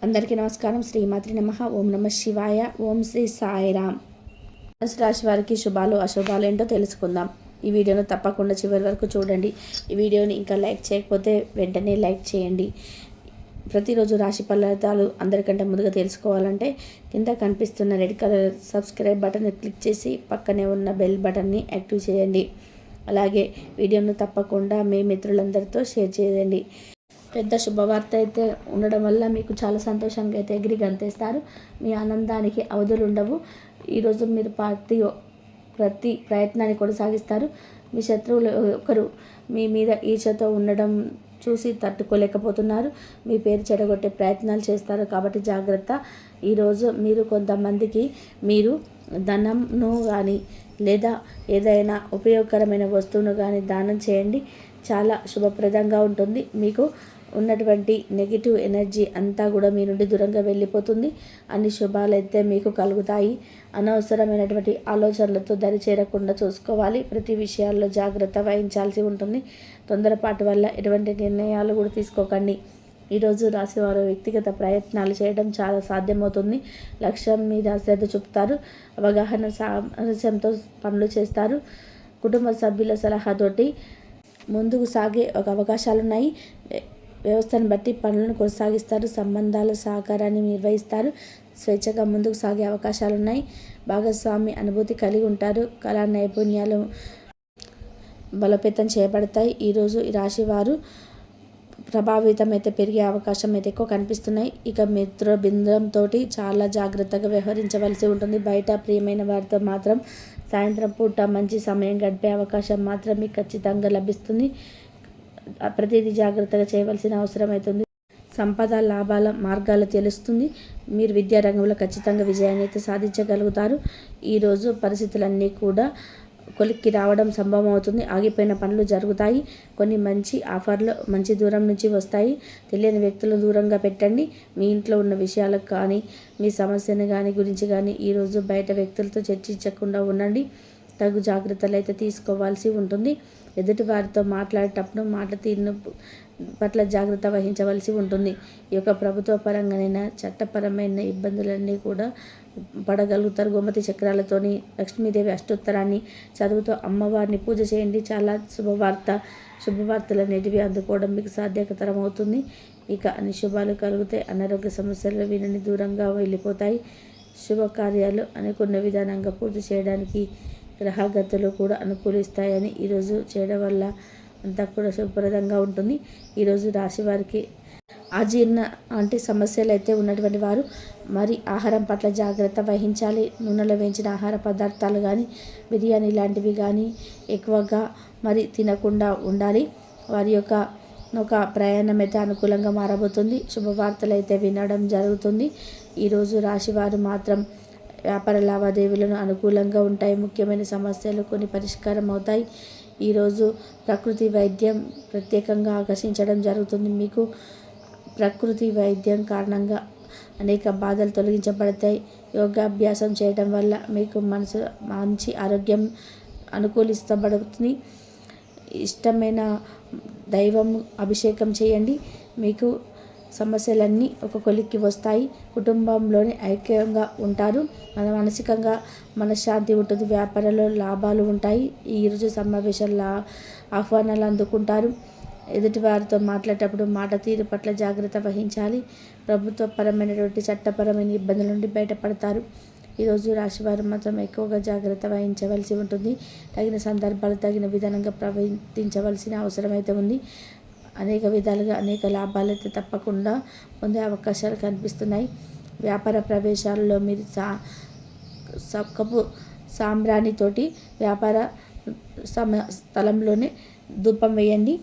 అందరికీ నమస్కారం. శ్రీమాత్రి నమః. ఓం నమ శివాయ. ఓం శ్రీ సాయిరామ్. ధనుసు రాశి వారికి శుభాలు అశుభాలు ఏంటో తెలుసుకుందాం. ఈ వీడియోను తప్పకుండా చివరి వరకు చూడండి. ఈ వీడియోని ఇంకా లైక్ చేయకపోతే వెంటనే లైక్ చేయండి. ప్రతిరోజు రాశి ఫలితాలు అందరికంటే ముందుగా తెలుసుకోవాలంటే కింద కనిపిస్తున్న రెడ్ కలర్ సబ్స్క్రైబ్ బటన్ని క్లిక్ చేసి పక్కనే ఉన్న బెల్ బటన్ని యాక్టివ్ చేయండి. అలాగే వీడియోను తప్పకుండా మీ మిత్రులందరితో షేర్ చేయండి. పెద్ద శుభవార్త అయితే ఉండడం వల్ల మీకు చాలా సంతోషంగా అయితే ఎగిరి గంతేస్తారు. మీ ఆనందానికి అవధులు ఉండవు. ఈరోజు మీరు ప్రతి ప్రయత్నాన్ని కొనసాగిస్తారు. మీ శత్రువులు ఒకరు మీ మీద ఈర్ష్యతో ఉండడం చూసి తట్టుకోలేకపోతున్నారు. మీ పేరు చెడగొట్టే ప్రయత్నాలు చేస్తారు కాబట్టి జాగ్రత్త. ఈరోజు మీరు కొంతమందికి మీరు ధనంను కానీ లేదా ఏదైనా ఉపయోగకరమైన వస్తువును కానీ దానం చేయండి. చాలా శుభప్రదంగా ఉంటుంది. మీకు ఉన్నటువంటి నెగిటివ్ ఎనర్జీ అంతా కూడా మీ నుండి దూరంగా వెళ్ళిపోతుంది. అన్ని శుభాలైతే మీకు కలుగుతాయి. అనవసరమైనటువంటి ఆలోచనలతో దరి చేరకుండా చూసుకోవాలి. ప్రతి విషయాల్లో జాగ్రత్త వహించాల్సి ఉంటుంది. తొందరపాటు వల్ల ఎటువంటి నిర్ణయాలు కూడా తీసుకోకండి. ఈరోజు రాశివారు వ్యక్తిగత ప్రయత్నాలు చేయడం చాలా సాధ్యమవుతుంది. లక్ష్యం మీద శ్రద్ధ చూపుతారు. అవగాహన సామరస్యంతో పనులు చేస్తారు. కుటుంబ సభ్యుల సలహాతోటి ముందుకు సాగే అవకాశాలున్నాయి. వ్యవస్థను బట్టి పనులను కొనసాగిస్తారు. సంబంధాల సహకారాన్ని నిర్వహిస్తారు. స్వేచ్ఛగా ముందుకు సాగే అవకాశాలున్నాయి. భాగస్వామి అనుభూతి కలిగి ఉంటారు. కళా నైపుణ్యాలు బలోపేతం చేయబడతాయి. ఈరోజు ఈ రాశి వారు ప్రభావితం అయితే పెరిగే అవకాశం అయితే ఎక్కువ కనిపిస్తున్నాయి. ఇక మిత్ర బృందంతో చాలా జాగ్రత్తగా వ్యవహరించవలసి ఉంటుంది. బయట ప్రియమైన వారితో మాత్రం సాయంత్రం పూట మంచి సమయం గడిపే అవకాశం మాత్రం మీకు ఖచ్చితంగా లభిస్తుంది. ప్రతిదీ జాగ్రత్తగా చేయవలసిన అవసరం అవుతుంది. సంపద లాభాల మార్గాలు తెలుస్తుంది. మీరు విద్యారంగంలో ఖచ్చితంగా విజయాన్ని అయితే సాధించగలుగుతారు. ఈరోజు పరిస్థితులన్నీ కూడా కొలిక్కి రావడం సంభవం అవుతుంది. ఆగిపోయిన పనులు జరుగుతాయి. కొన్ని మంచి ఆఫర్లు మంచి దూరం నుంచి వస్తాయి. తెలియని వ్యక్తులను దూరంగా పెట్టండి. మీ ఇంట్లో ఉన్న విషయాలకు కానీ మీ సమస్యను గురించి కానీ ఈరోజు బయట వ్యక్తులతో చర్చించకుండా ఉండండి. తగు జాగ్రత్తలు అయితే తీసుకోవాల్సి ఉంటుంది. ఎదుటి వారితో మాట్లాడేటప్పుడు మాట తీరును పట్ల జాగ్రత్త వహించవలసి ఉంటుంది. ఈ యొక్క ప్రభుత్వ పరంగానైనా చట్టపరమైన ఇబ్బందులన్నీ కూడా పడగలుగుతారు. గోమతి చక్రాలతోని లక్ష్మీదేవి అష్టోత్తరాన్ని చదువుతూ అమ్మవారిని పూజ చేయండి. చాలా శుభవార్తలు అనేటివి అందుకోవడం మీకు సాధ్యతరం అవుతుంది. ఇక అన్ని శుభాలు కలిగితే అనారోగ్య సమస్యలు వీరిని దూరంగా వెళ్ళిపోతాయి. శుభకార్యాలు అనుకున్న విధానంగా పూర్తి చేయడానికి గ్రహగతులు కూడా అనుకూలిస్తాయని ఈరోజు చేయడం వల్ల అంతా కూడా శుభప్రదంగా ఉంటుంది. ఈరోజు రాశి వారికి అజీర్ణ అంటే సమస్యలు అయితే ఉన్నటువంటి వారు మరి ఆహారం పట్ల జాగ్రత్త వహించాలి. నూనెలో వేయించిన ఆహార పదార్థాలు కానీ బిర్యానీ లాంటివి కానీ ఎక్కువగా మరి తినకుండా ఉండాలి. వారి యొక్క ప్రయాణం అయితే అనుకూలంగా మారబోతుంది. శుభవార్తలు అయితే వినడం జరుగుతుంది. ఈరోజు రాశివారు మాత్రం వ్యాపార లావాదేవీలను అనుకూలంగా ఉంటాయి. ముఖ్యమైన సమస్యలు కొన్ని పరిష్కారం అవుతాయి. ఈరోజు ప్రకృతి వైద్యం ప్రత్యేకంగా ఆకర్షించడం జరుగుతుంది. మీకు ప్రకృతి వైద్యం కారణంగా అనేక బాధలు తొలగించబడతాయి. యోగాభ్యాసం చేయడం వల్ల మీకు మంచి ఆరోగ్యం అనుకూలిస్తబడుతుంది. ఇష్టమైన దైవం అభిషేకం చేయండి. మీకు సమస్యలన్నీ ఒక కొలిక్కి వస్తాయి. కుటుంబంలోని ఐక్యంగా ఉంటారు. మానసికంగా మనశ్శాంతి ఉంటుంది. వ్యాపారంలో లాభాలు ఉంటాయి. ఈరోజు సమావేశాల ఆహ్వానాలు అందుకుంటారు. ఎదుటి వారితో మాట్లాడేటప్పుడు మాట తీరు పట్ల జాగ్రత్త వహించాలి. ప్రభుత్వపరమైనటువంటి చట్టపరమైన ఇబ్బందుల నుండి బయటపడతారు. ఈరోజు రాశివారు మాత్రం ఎక్కువగా జాగ్రత్త వహించవలసి ఉంటుంది. తగిన సందర్భాలు తగిన విధానంగా ప్రవర్తించవలసిన అవసరం అయితే ఉంది. అనేక విధాలుగా అనేక లాభాలు అయితే తప్పకుండా పొందే అవకాశాలు కనిపిస్తున్నాయి. వ్యాపార ప్రవేశాలలో మీరు కప్పు సాంబ్రాణితోటి వ్యాపార స్థలంలోనే ధూపం వేయండి.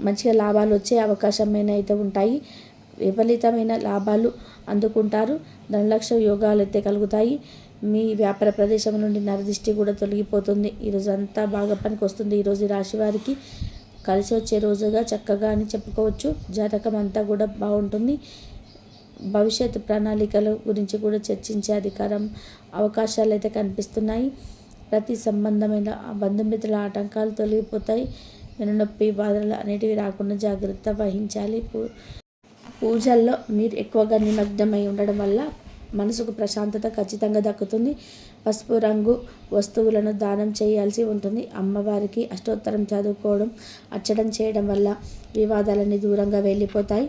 మంచిగా లాభాలు వచ్చే అవకాశమైన అయితే ఉంటాయి. విపరీతమైన లాభాలు అందుకుంటారు. ధనలక్ష్య యోగాలు అయితే కలుగుతాయి. మీ వ్యాపార ప్రదేశం నుండి నరదిష్టి కూడా తొలగిపోతుంది. ఈరోజు అంతా బాగా పనికి వస్తుంది. ఈరోజు రాశి వారికి కలిసి వచ్చే రోజుగా చక్కగా అని చెప్పుకోవచ్చు. జాతకం అంతా కూడా బాగుంటుంది. భవిష్యత్ ప్రణాళికల గురించి కూడా చర్చించే అవకాశాలు అయితే కనిపిస్తున్నాయి. ప్రతి సంబంధమైన బంధుమిత్రుల ఆటంకాలు తొలగిపోతాయి. వెన్నునొప్పి బాధలు అనేటివి రాకుండా జాగ్రత్త వహించాలి. పూజల్లో మీరు ఎక్కువగా నిమగ్నమై ఉండడం వల్ల మనసుకు ప్రశాంతత ఖచ్చితంగా దక్కుతుంది. పసుపు రంగు వస్తువులను దానం చేయాల్సి ఉంటుంది. అమ్మవారికి అష్టోత్తరం చదువుకోవడం, అర్చడం చేయడం వల్ల వివాదాలన్నీ దూరంగా వెళ్ళిపోతాయి.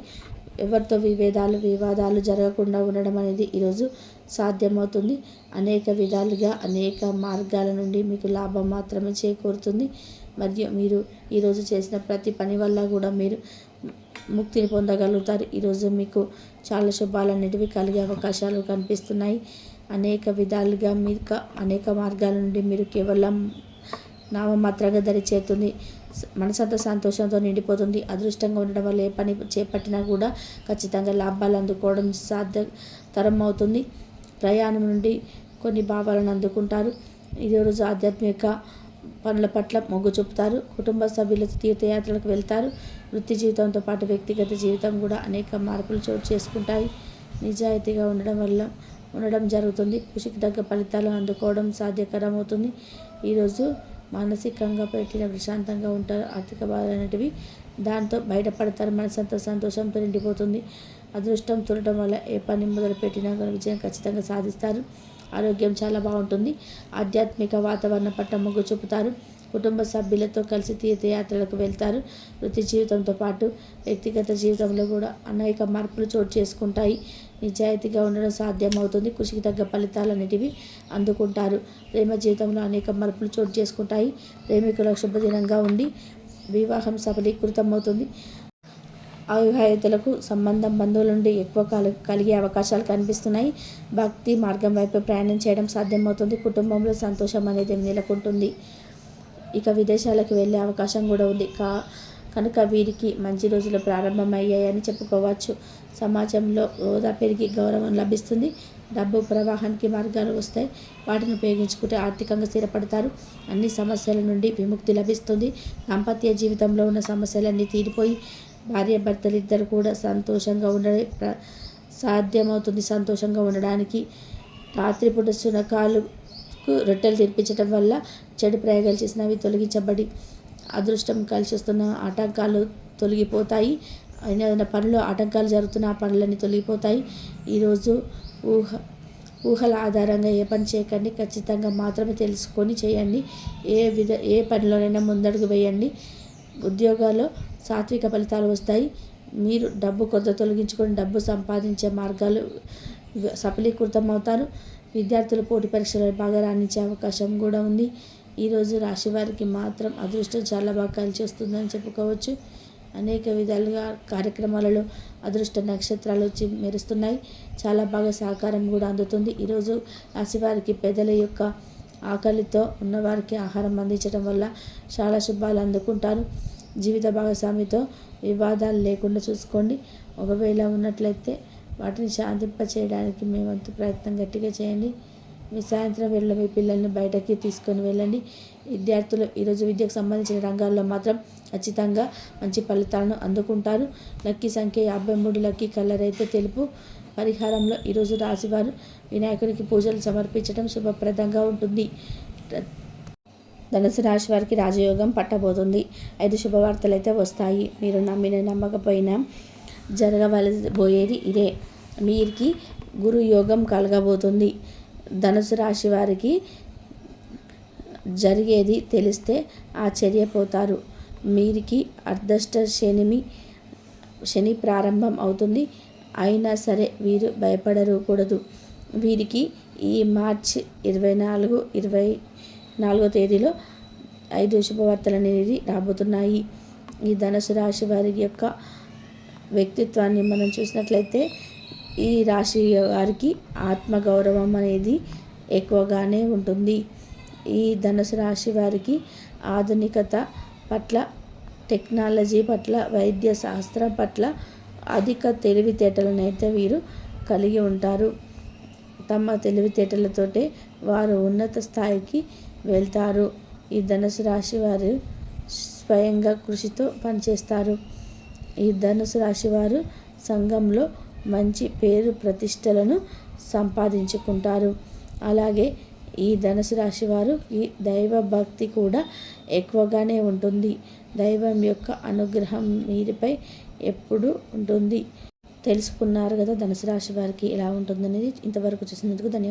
ఎవరితో వివాదాలు జరగకుండా ఉండడం అనేది ఈరోజు సాధ్యమవుతుంది. అనేక విధాలుగా అనేక మార్గాల నుండి మీకు లాభం మాత్రమే చేకూరుతుంది. మరియు మీరు ఈరోజు చేసిన ప్రతి పని వల్ల కూడా మీరు ముక్తిని పొందగలుగుతారు. ఈరోజు మీకు చాలా శుభాలన్నిటివి కలిగే అవకాశాలు కనిపిస్తున్నాయి. అనేక విధాలుగా మీకు అనేక మార్గాల నుండి మీరు కేవలం నామమాత్రంగా దరి చేరుతుంది. మనసంతా సంతోషంతో నిండిపోతుంది. అదృష్టంగా ఉండడం వల్ల ఏ పని చేపట్టినా కూడా ఖచ్చితంగా లాభాలు అందుకోవడం సాధ్యతరం అవుతుంది. ప్రయాణం నుండి కొన్ని భావాలను అందుకుంటారు. ఈరోజు ఆధ్యాత్మిక పనుల పట్ల మొగ్గు చూపుతారు. కుటుంబ సభ్యులతో తీర్థయాత్రలకు వెళ్తారు. వృత్తి జీవితంతో పాటు వ్యక్తిగత జీవితం కూడా అనేక మార్పులు చోటు చేసుకుంటాయి. నిజాయితీగా ఉండడం జరుగుతుంది. కృషికి తగ్గ ఫలితాలు అందుకోవడం సాధ్యకరం అవుతుంది. ఈరోజు మానసికంగా పెట్టిన ప్రశాంతంగా ఉంటారు. ఆర్థిక బాధలు అనేటివి దాంతో బయటపడతారు. మనసంతా సంతోషంతో నిండిపోతుంది. అదృష్టం చూడటం వల్ల ఏ పని మొదలు పెట్టినా విజయం ఖచ్చితంగా సాధిస్తారు. ఆరోగ్యం చాలా బాగుంటుంది. ఆధ్యాత్మిక వాతావరణం పట్ల మొగ్గు చూపుతారు. కుటుంబ సభ్యులతో కలిసి తీర్థయాత్రలకు వెళ్తారు. వృత్తి జీవితంతో పాటు వ్యక్తిగత జీవితంలో కూడా అనేక మార్పులు చోటు చేసుకుంటాయి. నిజాయితీగా ఉండడం సాధ్యమవుతుంది. కృషికి తగ్గ ఫలితాలన్నిటివి అందుకుంటారు. ప్రేమ జీవితంలో అనేక మార్పులు చోటు చేసుకుంటాయి. ప్రేమికుల శుభదినంగా ఉండి వివాహం సఫలీకృతమవుతుంది. అవివాహితులకు సంబంధం బంధువుల నుండి ఎక్కువ కలిగే అవకాశాలు కనిపిస్తున్నాయి. భక్తి మార్గం వైపు ప్రయాణం చేయడం సాధ్యమవుతుంది. కుటుంబంలో సంతోషం అనేది నెలకొంటుంది. ఇక విదేశాలకు వెళ్ళే అవకాశం కూడా ఉంది. కనుక వీరికి మంచి రోజులు ప్రారంభమయ్యాయని చెప్పుకోవచ్చు. సమాజంలో హోదా పెరిగి గౌరవం లభిస్తుంది. డబ్బు ప్రవాహానికి మార్గాలు వస్తాయి. వాటిని ఉపయోగించుకుంటే ఆర్థికంగా స్థిరపడతారు. అన్ని సమస్యల నుండి విముక్తి లభిస్తుంది. దాంపత్య జీవితంలో ఉన్న సమస్యలన్నీ తీరిపోయి భార్యాభర్తలు ఇద్దరు కూడా సంతోషంగా ఉండడం సాధ్యమవుతుంది. సంతోషంగా ఉండడానికి రాత్రిపూట శునకాలకు రొట్టెలు తినిపించడం వల్ల చెడు ప్రయోగాలు చేసినవి తొలగించబడి అదృష్టం కలిసి వస్తున్న ఆటంకాలు తొలగిపోతాయి. ఏదైనా పనులు ఆటంకాలు జరుగుతున్న ఆ పనులన్నీ తొలగిపోతాయి. ఈరోజు ఊహల ఆధారంగా ఏ పని చేయకండి. ఖచ్చితంగా మాత్రమే తెలుసుకొని చేయండి. ఏ పనిలోనైనా ముందడుగు వేయండి. ఉద్యోగాల్లో సాత్విక ఫలితాలు వస్తాయి. మీరు డబ్బు కొరత తొలగించుకొని డబ్బు సంపాదించే మార్గాలు సఫలీకృతం అవుతారు. విద్యార్థులు పోటీ పరీక్షలలో బాగా రాణించే అవకాశం కూడా ఉంది. ఈరోజు రాశి వారికి మాత్రం అదృష్టం చాలా బాగా కలిసి వస్తుందని చెప్పుకోవచ్చు. అనేక విధాలుగా కార్యక్రమాలలో అదృష్ట నక్షత్రాలు వచ్చి మెరుస్తున్నాయి. చాలా బాగా సహకారం కూడా అందుతుంది. ఈరోజు రాశివారికి పెద్దల యొక్క ఆకలితో ఉన్నవారికి ఆహారం అందించడం వల్ల చాలా శుభాలు అందుకుంటారు. జీవిత భాగస్వామితో వివాదాలు లేకుండా చూసుకోండి. ఒకవేళ ఉన్నట్లయితే వాటిని శాంతింప చేయడానికి మీ వంతు ప్రయత్నం గట్టిగా చేయండి. మీ సాయంత్రం వేళలో మీ పిల్లల్ని బయటకి తీసుకొని వెళ్ళండి. విద్యార్థులు ఈరోజు విద్యకు సంబంధించిన రంగాల్లో మాత్రం ఖచ్చితంగా మంచి ఫలితాలను అందుకుంటారు. లక్కీ సంఖ్య 53, లక్కీ కలర్ అయితే తెలుపు. పరిహారంలో ఈరోజు రాశివారు వినాయకునికి పూజలు సమర్పించడం శుభప్రదంగా ఉంటుంది. ధనుసు రాశి వారికి రాజయోగం పట్టబోతుంది. 5 శుభవార్తలు అయితే వస్తాయి. మీరు నమ్మిన నమ్మకపోయినా జరగబోయేది ఇదే. వీరికి గురు యోగం కలగబోతుంది. ధనుసు రాశి వారికి జరిగేది తెలిస్తే ఆశ్చర్యపోతారు. వీరికి అర్ధష్ట శని ప్రారంభం అవుతుంది. అయినా సరే వీరు భయపడకూడదు. వీరికి ఈ మార్చి 24, 24వ తేదీలో 5 శుభవార్తలు అనేది రాబోతున్నాయి. ఈ ధనుసు రాశి వారి యొక్క వ్యక్తిత్వాన్ని మనం చూసినట్లయితే ఈ రాశి వారికి ఆత్మగౌరవం అనేది ఎక్కువగానే ఉంటుంది. ఈ ధనుసు రాశి వారికి ఆధునికత పట్ల, టెక్నాలజీ పట్ల, వైద్య శాస్త్రం పట్ల అధిక తెలివితేటలను అయితే వీరు కలిగి ఉంటారు. తమ తెలివితేటలతోటే వారు ఉన్నత స్థాయికి వెళ్తారు. ఈ ధనుసు రాశి వారు స్వయంగా కృషితో పనిచేస్తారు. ఈ ధనుసు రాశి వారు సంఘంలో మంచి పేరు ప్రతిష్టలను సంపాదించుకుంటారు. అలాగే ఈ ధనుసు రాశి వారు ఈ దైవ భక్తి కూడా ఎక్కువగానే ఉంటుంది. దైవం యొక్క అనుగ్రహం మీరిపై ఎప్పుడూ ఉంటుంది. తెలుసుకున్నారు కదా ధనుసు రాశి వారికి ఎలా ఉంటుందనేది. ఇంతవరకు చూసినందుకు ధన్యవాదాలు.